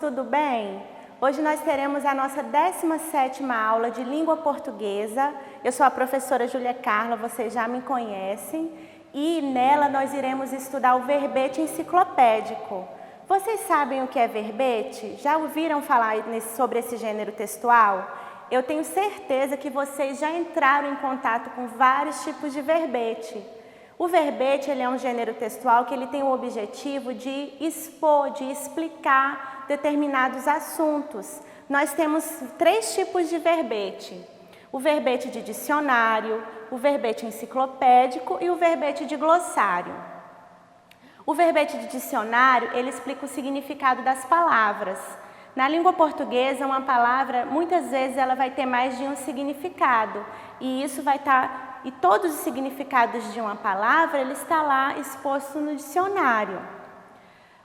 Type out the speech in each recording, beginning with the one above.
tudo bem? Hoje nós teremos a nossa 17ª aula de língua portuguesa. Eu sou a professora Júlia Carla, vocês já me conhecem, e nela nós iremos estudar o verbete enciclopédico. Vocês sabem o que é verbete? Já ouviram falar sobre esse gênero textual? Eu tenho certeza que vocês já entraram em contato com vários tipos de verbete. O verbete ele é um gênero textual que ele tem o objetivo de expor, de explicar determinados assuntos. Nós temos 3 tipos de verbete: o verbete de dicionário, o verbete enciclopédico e o verbete de glossário. O verbete de dicionário, ele explica o significado das palavras. Na língua portuguesa, uma palavra, muitas vezes, ela vai ter mais de um significado, e isso vai estar, e todos os significados de uma palavra, ele está lá exposto no dicionário.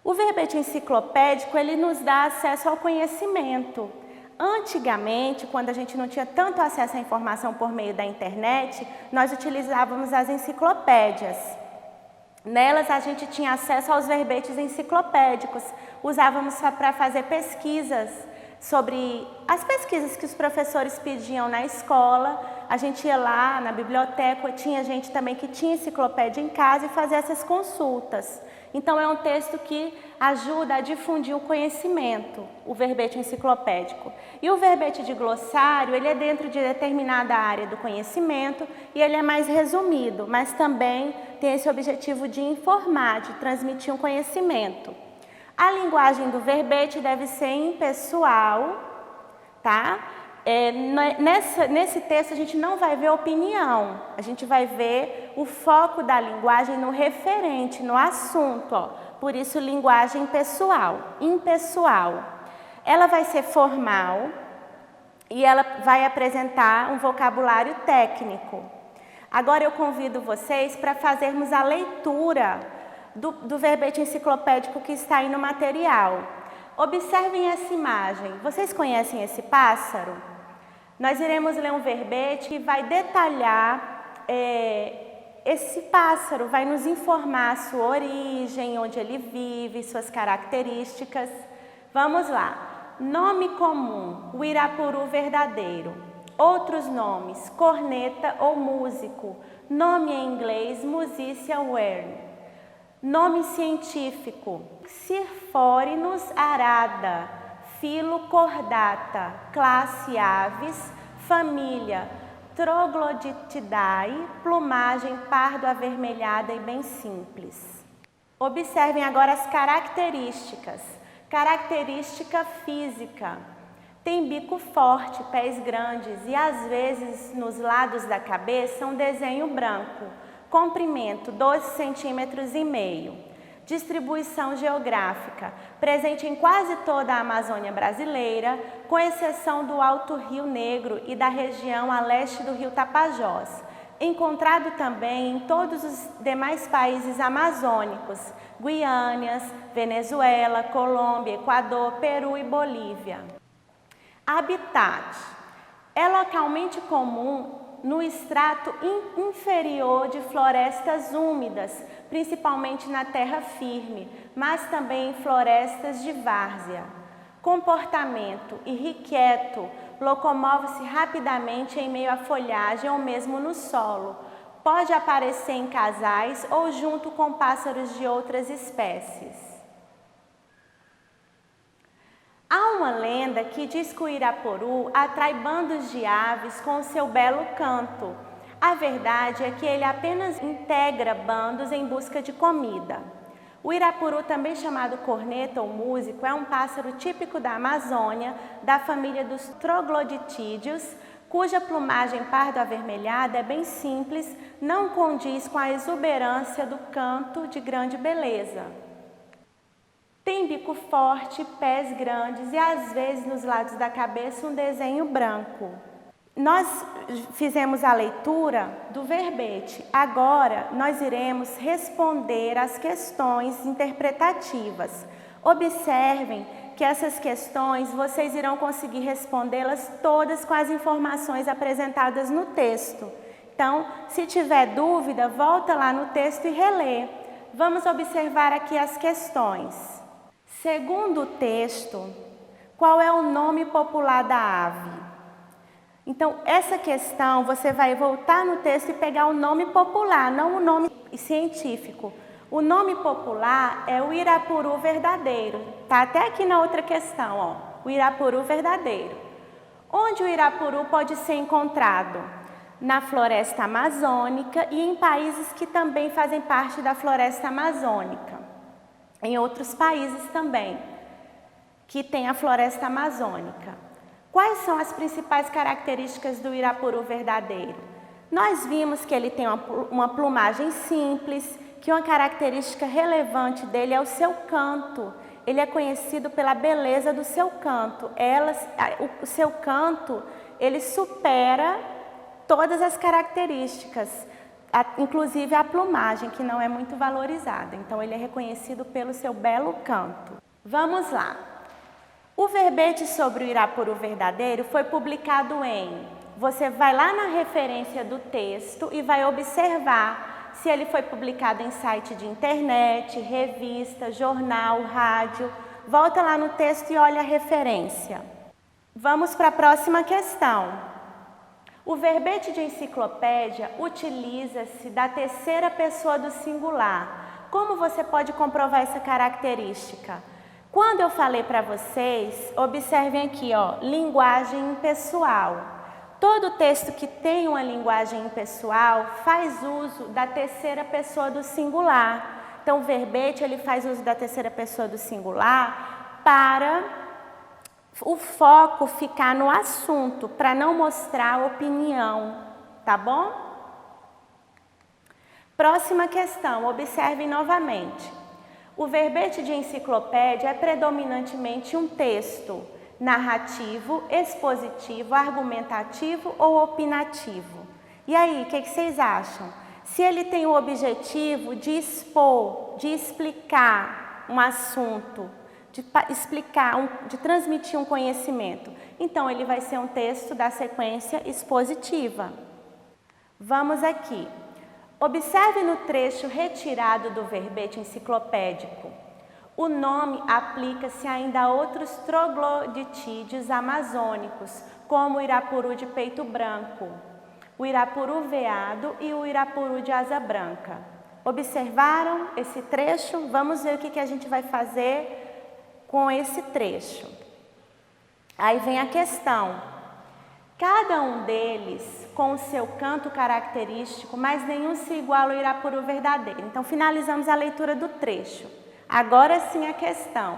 O verbete enciclopédico, ele nos dá acesso ao conhecimento. Antigamente, quando a gente não tinha tanto acesso à informação por meio da internet, nós utilizávamos as enciclopédias. Nelas a gente tinha acesso aos verbetes enciclopédicos, usávamos para fazer pesquisas sobre as pesquisas que os professores pediam na escola. A gente ia lá na biblioteca, tinha gente também que tinha enciclopédia em casa e fazia essas consultas. Então é um texto que ajuda a difundir o conhecimento, o verbete enciclopédico. E o verbete de glossário, ele é dentro de determinada área do conhecimento e ele é mais resumido, mas também tem esse objetivo de informar, de transmitir um conhecimento. A linguagem do verbete deve ser impessoal, tá? Nesse texto a gente não vai ver opinião, a gente vai ver o foco da linguagem no referente, no assunto, ó. Por isso linguagem pessoal, impessoal. Ela vai ser formal e ela vai apresentar um vocabulário técnico. Agora eu convido vocês para fazermos a leitura do verbete enciclopédico que está aí no material. Observem essa imagem. Vocês conhecem esse pássaro? Nós iremos ler um verbete que vai detalhar esse pássaro, vai nos informar a sua origem, onde ele vive, suas características. Vamos lá. Nome comum, o irapuru verdadeiro. Outros nomes, corneta ou músico. Nome em inglês, musícia wern. Nome científico, Cirfórinus arada, filo cordata, classe aves, família Trogloditidae, plumagem pardo-avermelhada e bem simples. Observem agora as características. Característica física. Tem bico forte, pés grandes e às vezes nos lados da cabeça um desenho branco. Comprimento 12,5 cm. Distribuição geográfica, presente em quase toda a Amazônia brasileira, com exceção do Alto Rio Negro e da região a leste do Rio Tapajós. Encontrado também em todos os demais países amazônicos, Guianas, Venezuela, Colômbia, Equador, Peru e Bolívia. Habitat. É localmente comum no estrato inferior de florestas úmidas, principalmente na terra firme, mas também em florestas de várzea. Comportamento: irrequieto, locomove-se rapidamente em meio à folhagem ou mesmo no solo. Pode aparecer em casais ou junto com pássaros de outras espécies. Há uma lenda que diz que o irapuru atrai bandos de aves com o seu belo canto. A verdade é que ele apenas integra bandos em busca de comida. O irapuru, também chamado corneta ou músico, é um pássaro típico da Amazônia, da família dos trogloditídeos, cuja plumagem pardo-avermelhada é bem simples, não condiz com a exuberância do canto de grande beleza. Tem bico forte, pés grandes e às vezes nos lados da cabeça um desenho branco. Nós fizemos a leitura do verbete. Agora nós iremos responder às questões interpretativas. Observem que essas questões vocês irão conseguir respondê-las todas com as informações apresentadas no texto. Então, se tiver dúvida, volta lá no texto e relê. Vamos observar aqui as questões. Segundo o texto, Qual é o nome popular da ave? Então, essa questão você vai voltar no texto e pegar o nome popular, não o nome científico. O nome popular é o irapuru verdadeiro. Tá até aqui na outra questão, ó, o irapuru verdadeiro. Onde o irapuru pode ser encontrado? Na floresta amazônica e em países que também fazem parte da floresta amazônica. Em outros países também, que tem a floresta amazônica. Quais são as principais características do irapuru verdadeiro? Nós vimos que ele tem uma plumagem simples, que uma característica relevante dele é o seu canto. Ele é conhecido pela beleza do seu canto. O seu canto, ele supera todas as características, inclusive a plumagem, que não é muito valorizada. Então, ele é reconhecido pelo seu belo canto. Vamos lá. O verbete sobre o irapuru verdadeiro foi publicado Você vai lá na referência do texto e vai observar se ele foi publicado em site de internet, revista, jornal, rádio. Volta lá no texto e olha a referência. Vamos para a próxima questão. O verbete de enciclopédia utiliza-se da terceira pessoa do singular. Como você pode comprovar essa característica? Quando eu falei para vocês, observem aqui, ó, linguagem impessoal. Todo texto que tem uma linguagem impessoal faz uso da terceira pessoa do singular. Então, o verbete ele faz uso da terceira pessoa do singular para o foco ficar no assunto, para não mostrar opinião, tá bom? Próxima questão, observem novamente. O verbete de enciclopédia é predominantemente um texto narrativo, expositivo, argumentativo ou opinativo. E aí, o que vocês acham? Se ele tem o objetivo de expor, de explicar um assunto, de transmitir um conhecimento, então ele vai ser um texto da sequência expositiva. Vamos aqui. Observe no trecho retirado do verbete enciclopédico. O nome aplica-se ainda a outros trogloditídeos amazônicos, como o irapuru de peito branco, o irapuru veado e o irapuru de asa branca. Observaram esse trecho? Vamos ver o que a gente vai fazer com esse trecho. Aí vem a questão. Cada um deles com o seu canto característico, mas nenhum se iguala ao irapuru verdadeiro. Então, finalizamos a leitura do trecho. Agora sim a questão.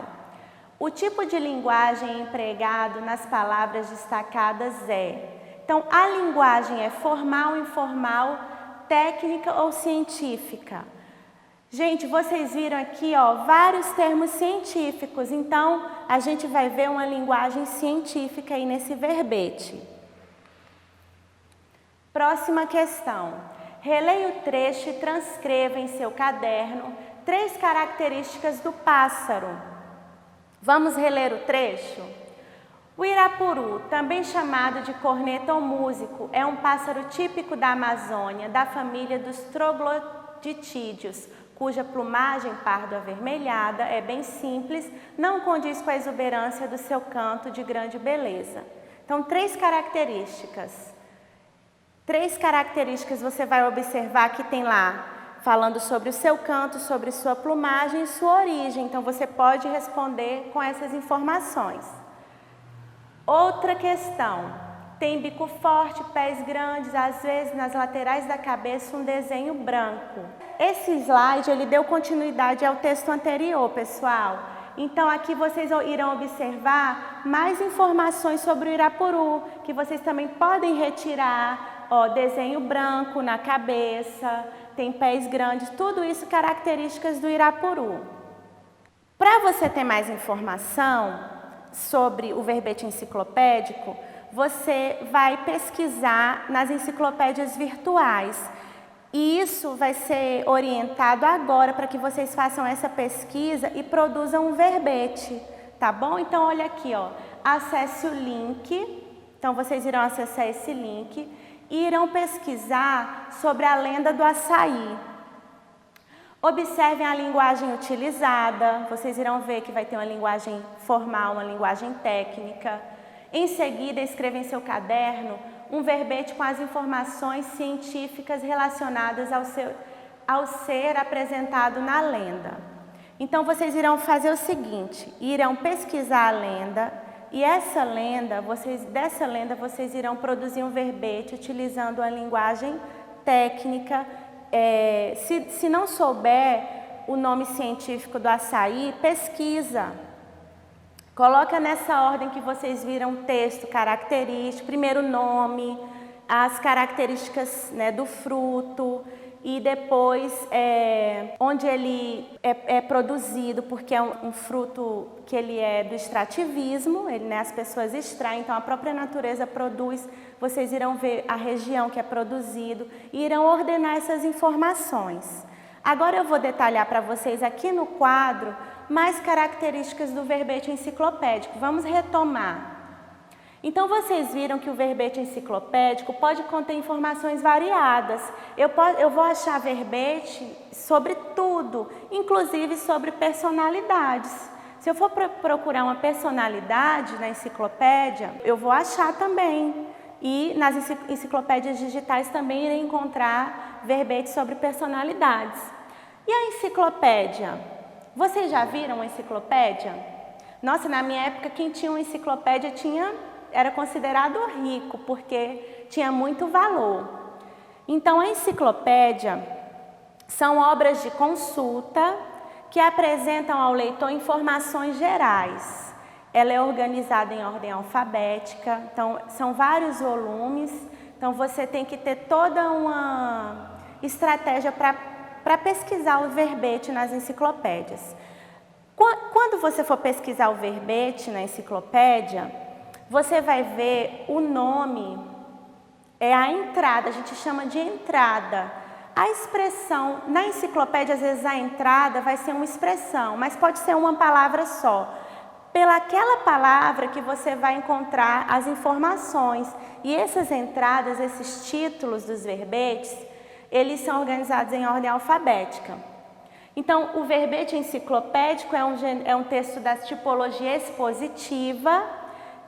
O tipo de linguagem empregado nas palavras destacadas é... Então, a linguagem é formal, informal, técnica ou científica? Gente, vocês viram aqui, ó, vários termos científicos. Então, a gente vai ver uma linguagem científica aí nesse verbete. Próxima questão. Releia o trecho e transcreva em seu caderno 3 características do pássaro. Vamos reler o trecho? O irapuru, também chamado de corneta ou músico, é um pássaro típico da Amazônia, da família dos trogloditídeos, cuja plumagem pardo-avermelhada é bem simples, não condiz com a exuberância do seu canto de grande beleza. Então, 3 características. 3 características você vai observar que tem lá, falando sobre o seu canto, sobre sua plumagem e sua origem. Então, você pode responder com essas informações. Outra questão. Tem bico forte, pés grandes, às vezes nas laterais da cabeça um desenho branco. Esse slide, ele deu continuidade ao texto anterior, pessoal. Então, aqui vocês irão observar mais informações sobre o irapuru, que vocês também podem retirar. Ó, desenho branco na cabeça, tem pés grandes, tudo isso características do irapuru. Para você ter mais informação sobre o verbete enciclopédico, você vai pesquisar nas enciclopédias virtuais. E isso vai ser orientado agora para que vocês façam essa pesquisa e produzam um verbete, tá bom? Então, olha aqui, ó, acesse o link, então vocês irão acessar esse link e irão pesquisar sobre a lenda do açaí. Observem a linguagem utilizada, vocês irão ver que vai ter uma linguagem formal, uma linguagem técnica. Em seguida, escreva em seu caderno um verbete com as informações científicas relacionadas ao ser apresentado na lenda. Então, vocês irão fazer o seguinte, irão pesquisar a lenda e dessa lenda vocês irão produzir um verbete utilizando a linguagem técnica. Se não souber o nome científico do açaí, pesquisa. Coloca nessa ordem que vocês viram o texto característico, primeiro o nome, as características, né, do fruto e depois onde ele é produzido, porque é um fruto que ele é do extrativismo, né, as pessoas extraem, então a própria natureza produz, vocês irão ver a região que é produzido e irão ordenar essas informações. Agora eu vou detalhar para vocês aqui no quadro mais características do verbete enciclopédico. Vamos retomar. Então, vocês viram que o verbete enciclopédico pode conter informações variadas. Eu vou achar verbete sobre tudo, inclusive sobre personalidades. Se eu for procurar uma personalidade na enciclopédia, eu vou achar também. E nas enciclopédias digitais também irei encontrar verbetes sobre personalidades. E a enciclopédia? Vocês já viram uma enciclopédia? Nossa, na minha época, quem tinha uma enciclopédia era considerado rico, porque tinha muito valor. Então, a enciclopédia são obras de consulta que apresentam ao leitor informações gerais. Ela é organizada em ordem alfabética, então são vários volumes, então você tem que ter toda uma estratégia para pesquisar o verbete nas enciclopédias. Quando você for pesquisar o verbete na enciclopédia, você vai ver o nome, a entrada, a gente chama de entrada. A expressão, na enciclopédia, às vezes a entrada vai ser uma expressão, mas pode ser uma palavra só. Pelaquela palavra que você vai encontrar as informações. E essas entradas, esses títulos dos verbetes, eles são organizados em ordem alfabética. Então, o verbete enciclopédico é um texto da tipologia expositiva,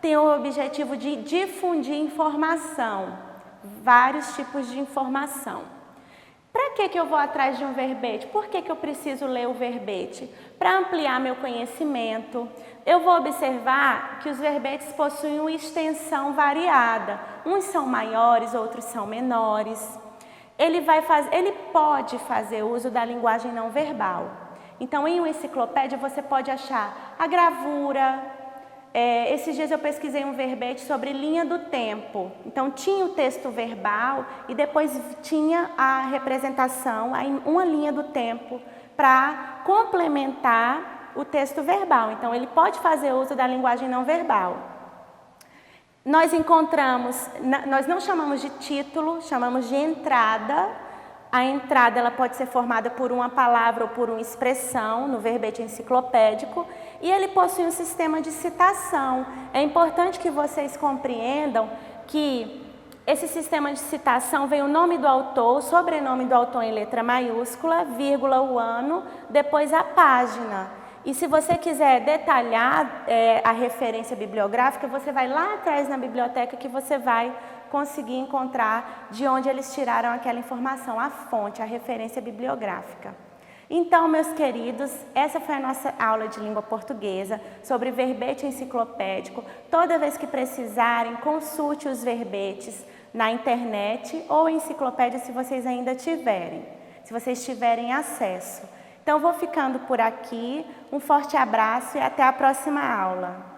tem o objetivo de difundir informação, vários tipos de informação. Para que eu vou atrás de um verbete? Por que eu preciso ler o verbete? Para ampliar meu conhecimento. Eu vou observar que os verbetes possuem uma extensão variada. Uns são maiores, outros são menores. Ele pode fazer uso da linguagem não verbal. Então, em uma enciclopédia, você pode achar a gravura. Esses dias eu pesquisei um verbete sobre linha do tempo. Então, tinha o texto verbal e depois tinha a representação, uma linha do tempo, para complementar o texto verbal. Então, ele pode fazer uso da linguagem não verbal. Nós não chamamos de título, chamamos de entrada. A entrada ela pode ser formada por uma palavra ou por uma expressão no verbete enciclopédico e ele possui um sistema de citação. É importante que vocês compreendam que esse sistema de citação vem o nome do autor, o sobrenome do autor em letra maiúscula, vírgula, o ano, depois a página. E se você quiser detalhar a referência bibliográfica, você vai lá atrás na biblioteca que você vai conseguir encontrar de onde eles tiraram aquela informação, a fonte, a referência bibliográfica. Então, meus queridos, essa foi a nossa aula de língua portuguesa sobre verbete enciclopédico. Toda vez que precisarem, consulte os verbetes na internet ou enciclopédia se vocês ainda tiverem, se vocês tiverem acesso. Então, vou ficando por aqui. Um forte abraço e até a próxima aula.